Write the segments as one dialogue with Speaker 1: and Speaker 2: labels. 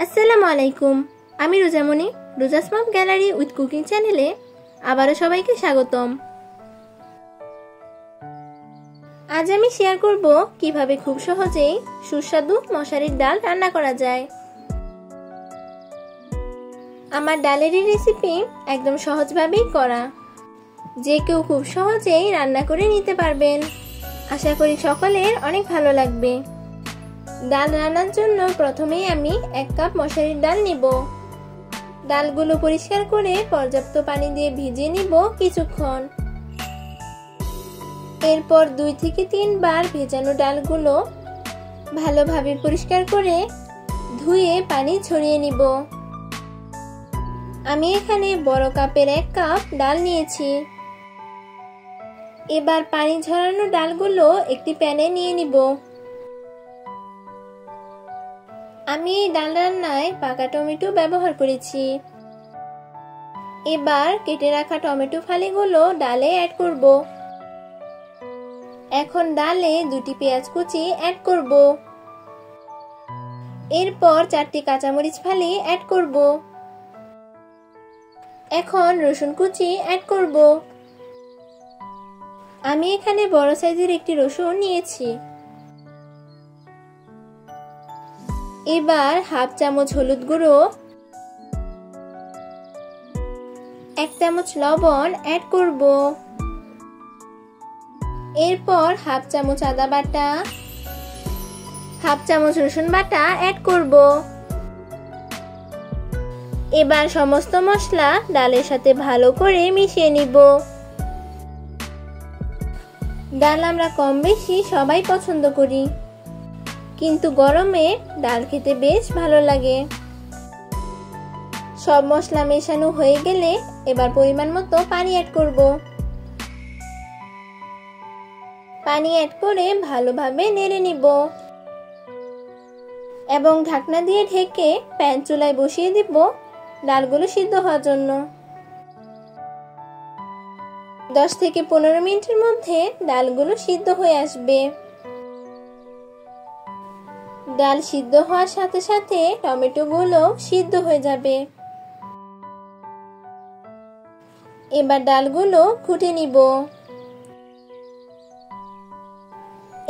Speaker 1: আসসালামু আলাইকুম। আমি রোজামণি, রোজাস মম গ্যালারি উইথ কুকিং চ্যানেলে আবারও সবাইকে স্বাগতম। আজ আমি শেয়ার করব কিভাবে খুব সহজেই সুস্বাদু মশারির ডাল রান্না করা যায়। আমার ডালের এই রেসিপি একদম সহজভাবেই করা, যে কেউ খুব সহজেই রান্না করে নিতে পারবেন। আশা করি সকলের অনেক ভালো লাগবে। ডাল রান্নার জন্য প্রথমেই আমি 1 কাপ মশারির ডাল নিব। ডালগুলো পরিষ্কার করে পর্যাপ্ত পানি দিয়ে ভিজিয়ে নিব কিছুক্ষণ। এরপর 2 থেকে 3 বার ভেজানো ডালগুলো ভালোভাবে পরিষ্কার করে ধুয়ে পানি ঝরিয়ে নিব। আমি এখানে বড় কাপের 1 কাপ ডাল নিয়েছি। এবার পানি ঝরানো ডালগুলো একটি প্যানে নিয়ে নিব। আমি এই ডাল রান্নায় পাকা টমেটো ব্যবহার করেছি। এবার কেটে রাখা টমেটো ফালিগুলো ডালে অ্যাড করব। এখন ডালে 2টি পেঁয়াজ কুচি অ্যাড করব। এরপর 4টি কাঁচামরিচ ফালি অ্যাড করব। এখন রসুন কুচি অ্যাড করব। আমি এখানে বড় সাইজের একটি রসুন নিয়েছি। এবার হাফ চামচ হলুদ গুঁড়ো, 1 চামচ লবণ অ্যাড করব। এরপর হাফ চামচ আদা বাটা, হাফ চামচ রসুন বাটা অ্যাড করব। এবার সমস্ত মশলা ডালের সাথে ভালো করে মিশিয়ে নিব। ডাল আমরা কম বেশি সবাই পছন্দ করি, কিন্তু গরমে ডাল খেতে বেশ ভালো লাগে। সব মশলা মেশানো হয়ে গেলে এবার পরিমাণ মতো পানি অ্যাড করব। পানি অ্যাড করে ভালোভাবে নেড়ে নিব এবং ঢাকনা দিয়ে ঢেকে প্যান চুলায় বসিয়ে দিব ডালগুলো সিদ্ধ হওয়ার জন্য। 10 থেকে 15 মিনিটের মধ্যে ডালগুলো সিদ্ধ হয়ে আসবে। ডাল সিদ্ধ হওয়ার সাথে সাথে টমেটোগুলো সিদ্ধ হয়ে যাবে। এবার ডালগুলো ঘুটে নিব।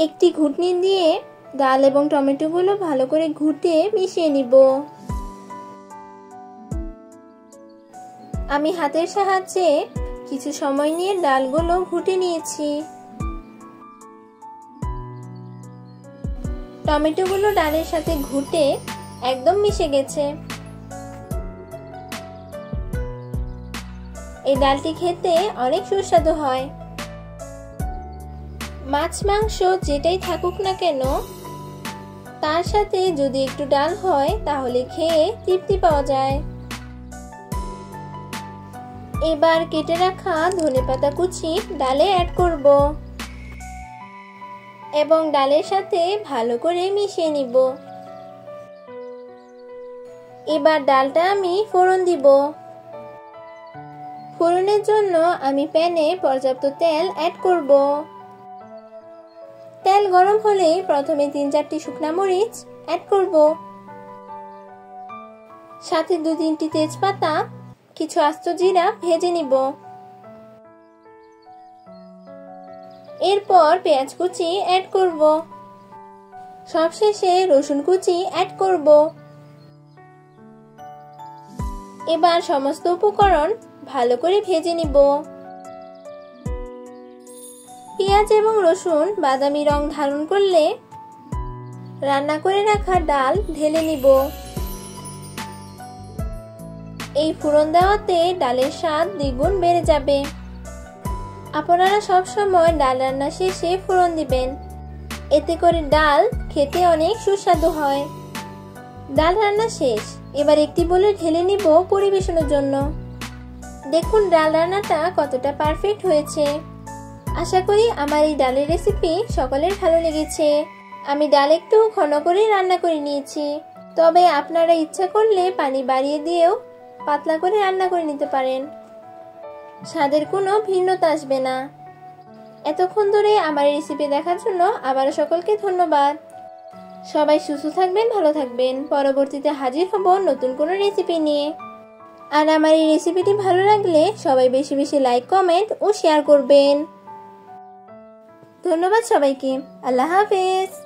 Speaker 1: একটি ঘুটনি দিয়ে ডাল এবং টমেটোগুলো ভালো করে ঘুটে মিশিয়ে নিব। আমি হাতের সাহায্যে কিছু সময় নিয়ে ডালগুলো ঘুটে নিয়েছি। টমেটোগুলো ডালের সাথে ঘুটে একদম মিশে গেছে। এই ডালটি খেতে অনেক সুস্বাদু হয়। মাছ মাংস যেটাই থাকুক না কেন, তার সাথে যদি একটু ডাল হয় তাহলে খেয়ে তৃপ্তি পাওয়া যায়। এবার কেটে রাখা ধনেপাতা কুচি ডালে অ্যাড করব এবং ডালের সাথে ভালো করে মিশিয়ে নিব। এবার ডালটা আমি ফোড়ন দিব। ফোড়নের জন্য আমি প্যানে পর্যাপ্ত তেল অ্যাড করব। তেল গরম হলে প্রথমে 3-4টি শুকনা মরিচ অ্যাড করব। সাথে 2-3টি তেজপাতা, কিছু আস্ত জিরা ভেজে নিব। এরপর পেঁয়াজ কুচি অ্যাড করব। সবশেষে রসুন কুচি অ্যাড করব। এবার সমস্ত উপকরণ ভালো করে ভেজে নিব। পেঁয়াজ এবং রসুন বাদামি রং ধারণ করলে রান্না করে রাখা ডাল ঢেলে নিব। এই ফোড়ন দেওয়াতে ডালের স্বাদ দ্বিগুণ বেড়ে যাবে। আপনারা সব সময় ডাল রান্না শেষে ফোড়ন দিবেন, এতে করে ডাল খেতে অনেক সুস্বাদু হয়। ডাল রান্না শেষ। এবার একটি বলে ঢেলে নিব পরিবেশনের জন্য। দেখুন ডাল রান্নাটা কতটা পারফেক্ট হয়েছে। আশা করি আমার এই ডালের রেসিপি সকলের ভালো লেগেছে। আমি ডাল একটু ঘন করে রান্না করে নিয়েছি, তবে আপনারা ইচ্ছা করলে পানি বাড়িয়ে দিয়েও পাতলা করে রান্না করে নিতে পারেন। স্বাদের কোনো ভিন্নতা আসবে না। এতক্ষণ ধরে আমার রেসিপি দেখার জন্য আবারও সকলকে ধন্যবাদ। সবাই সুস্থ থাকবেন, ভালো থাকবেন। পরবর্তীতে হাজির হব নতুন কোনো রেসিপি নিয়ে। আর আমার এই রেসিপিটি ভালো লাগলে সবাই বেশি বেশি লাইক, কমেন্ট ও শেয়ার করবেন। ধন্যবাদ সবাইকে। আল্লাহ হাফেজ।